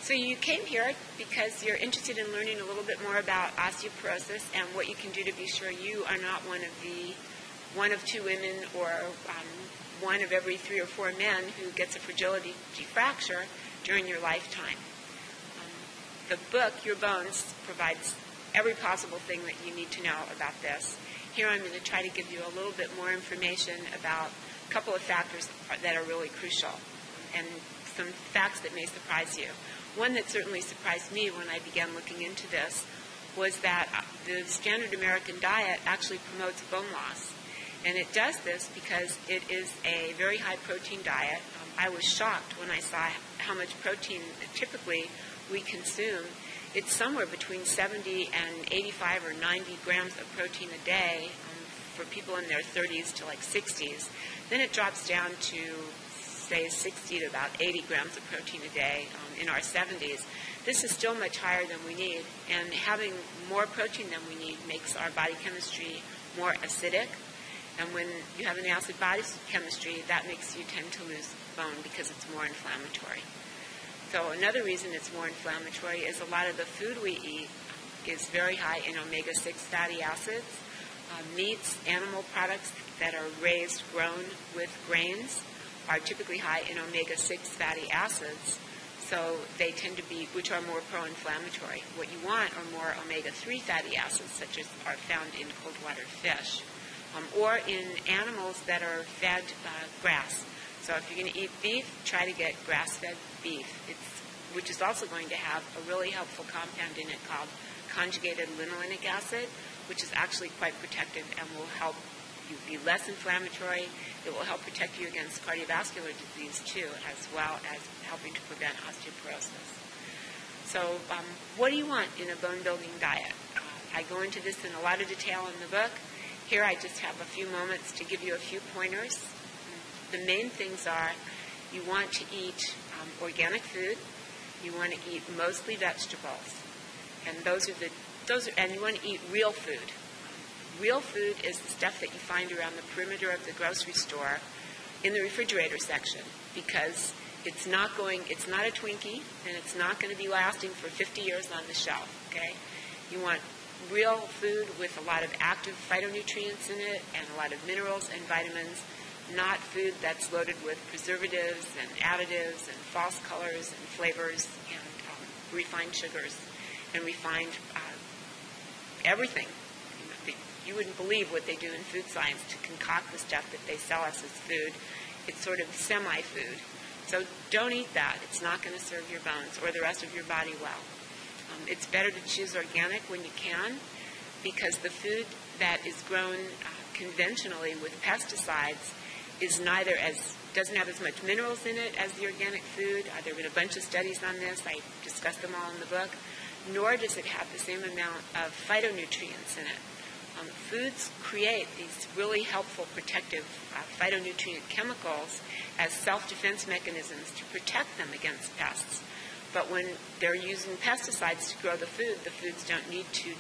So you came here because you're interested in learning a little bit more about osteoporosis and what you can do to be sure you are not one of two women or one of every 3 or 4 men who gets a fragility fracture during your lifetime. The book, Your Bones, provides every possible thing that you need to know about this. Here I'm going to try to give you a little bit more information about a couple of factors that are really crucial and some facts that may surprise you. One that certainly surprised me when I began looking into this was that the standard American diet actually promotes bone loss. And it does this because it is a very high protein diet. I was shocked when I saw how much protein typically we consume. It's somewhere between 70 and 85 or 90 grams of protein a day for people in their 30s to like 60s. Then it drops down to, say, 60 to about 80 grams of protein a day in our 70s. This is still much higher than we need, and having more protein than we need makes our body chemistry more acidic. And when you have an acid body chemistry, that makes you tend to lose bone because it's more inflammatory. So another reason it's more inflammatory is a lot of the food we eat is very high in omega-6 fatty acids. Meats, animal products that are raised, grown with grains are typically high in omega-6 fatty acids. So they tend to be, which are more pro-inflammatory. What you want are more omega-3 fatty acids, such as are found in cold water fish. Or in animals that are fed grass. So if you're going to eat beef, try to get grass-fed beef, which is also going to have a really helpful compound in it called conjugated linoleic acid, which is actually quite protective and will help you be less inflammatory. It will help protect you against cardiovascular disease, too, as well as helping to prevent osteoporosis. So what do you want in a bone-building diet? I go into this in a lot of detail in the book. Here I just have a few moments to give you a few pointers. The main things are you want to eat organic food. You want to eat mostly vegetables. And and you want to eat real food. Real food is the stuff that you find around the perimeter of the grocery store in the refrigerator section because it's not a Twinkie and it's not going to be lasting for 50 years on the shelf, okay? You want real food with a lot of active phytonutrients in it and a lot of minerals and vitamins, not food that's loaded with preservatives and additives and false colors and flavors and refined sugars and refined everything. You wouldn't believe what they do in food science to concoct the stuff that they sell us as food. It's sort of semi-food. So don't eat that. It's not going to serve your bones or the rest of your body well. It's better to choose organic when you can because the food that is grown conventionally with pesticides doesn't have as much minerals in it as the organic food. There have been a bunch of studies on this. I discussed them all in the book. Nor does it have the same amount of phytonutrients in it. Foods create these really helpful protective phytonutrient chemicals as self-defense mechanisms to protect them against pests. But when they're using pesticides to grow the foods don't need to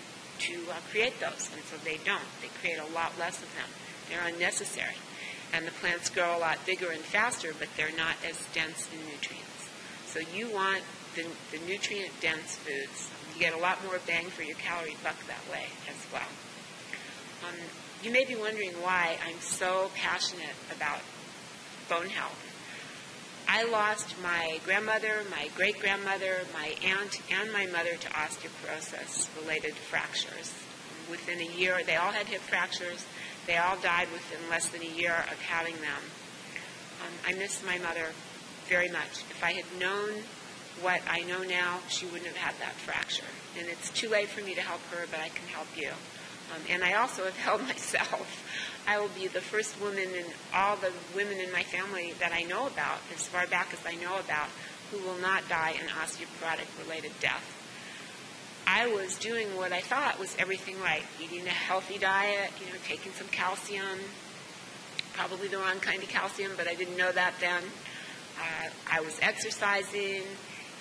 create those, and so they don't. They create a lot less of them. They're unnecessary. And the plants grow a lot bigger and faster, but they're not as dense in nutrients. So you want the nutrient-dense foods. You get a lot more bang for your calorie buck that way as well. You may be wondering why I'm so passionate about bone health. I lost my grandmother, my great-grandmother, my aunt, and my mother to osteoporosis-related fractures. Within a year, they all had hip fractures. They all died within less than a year of having them. I miss my mother very much. If I had known what I know now, she wouldn't have had that fracture. And it's too late for me to help her, but I can help you. And I also have held myself. I will be the first woman in all the women in my family that I know about, as far back as I know about, who will not die an osteoporotic-related death. I was doing what I thought was everything right, eating a healthy diet, taking some calcium, probably the wrong kind of calcium, but I didn't know that then. I was exercising,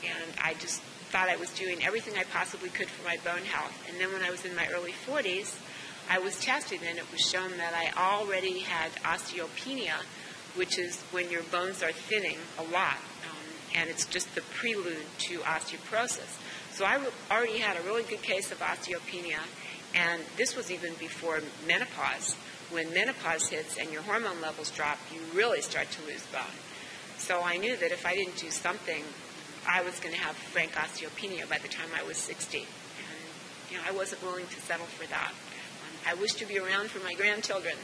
and I just thought I was doing everything I possibly could for my bone health. And then when I was in my early 40s, I was tested, and it was shown that I already had osteopenia, which is when your bones are thinning a lot. and it's just the prelude to osteoporosis. So I already had a really good case of osteopenia, and this was even before menopause. When menopause hits and your hormone levels drop, you really start to lose bone. So I knew that if I didn't do something, I was going to have frank osteopenia by the time I was 60. And I wasn't willing to settle for that. I wished to be around for my grandchildren.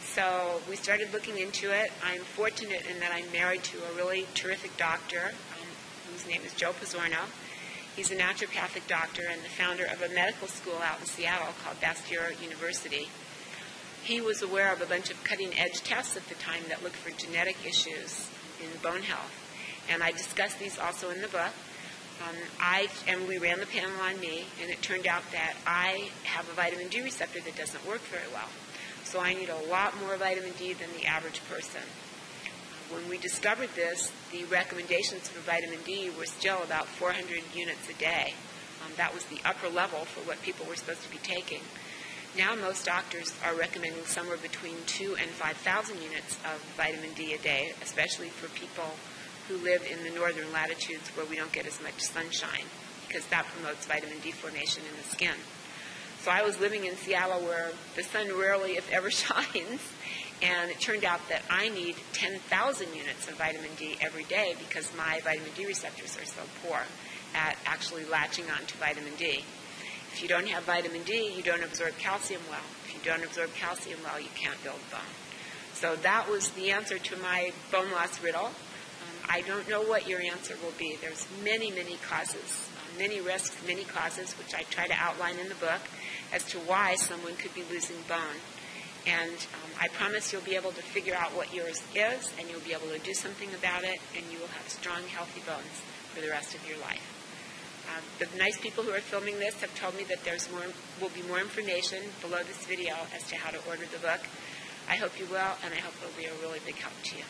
So we started looking into it. I'm fortunate in that I'm married to a really terrific doctor whose name is Joe Pizzorno. He's a naturopathic doctor and the founder of a medical school out in Seattle called Bastyr University. He was aware of a bunch of cutting-edge tests at the time that looked for genetic issues in bone health. And I discussed these also in the book. And we ran the panel on me, and it turned out that I have a vitamin D receptor that doesn't work very well. So I need a lot more vitamin D than the average person. When we discovered this, the recommendations for vitamin D were still about 400 units a day. That was the upper level for what people were supposed to be taking. Now most doctors are recommending somewhere between 2,000 and 5,000 units of vitamin D a day, especially for people who live in the northern latitudes where we don't get as much sunshine, because that promotes vitamin D formation in the skin. So I was living in Seattle where the sun rarely, if ever, shines, and it turned out that I need 10,000 units of vitamin D every day because my vitamin D receptors are so poor at actually latching on to vitamin D. If you don't have vitamin D, you don't absorb calcium well. If you don't absorb calcium well, you can't build bone. So that was the answer to my bone loss riddle. I don't know what your answer will be. There's many, many causes, many risks, many causes, which I try to outline in the book as to why someone could be losing bone. And I promise you'll be able to figure out what yours is, and you'll be able to do something about it, and you will have strong, healthy bones for the rest of your life. The nice people who are filming this have told me that will be more information below this video as to how to order the book. I hope you will, and I hope it will be a really big help to you.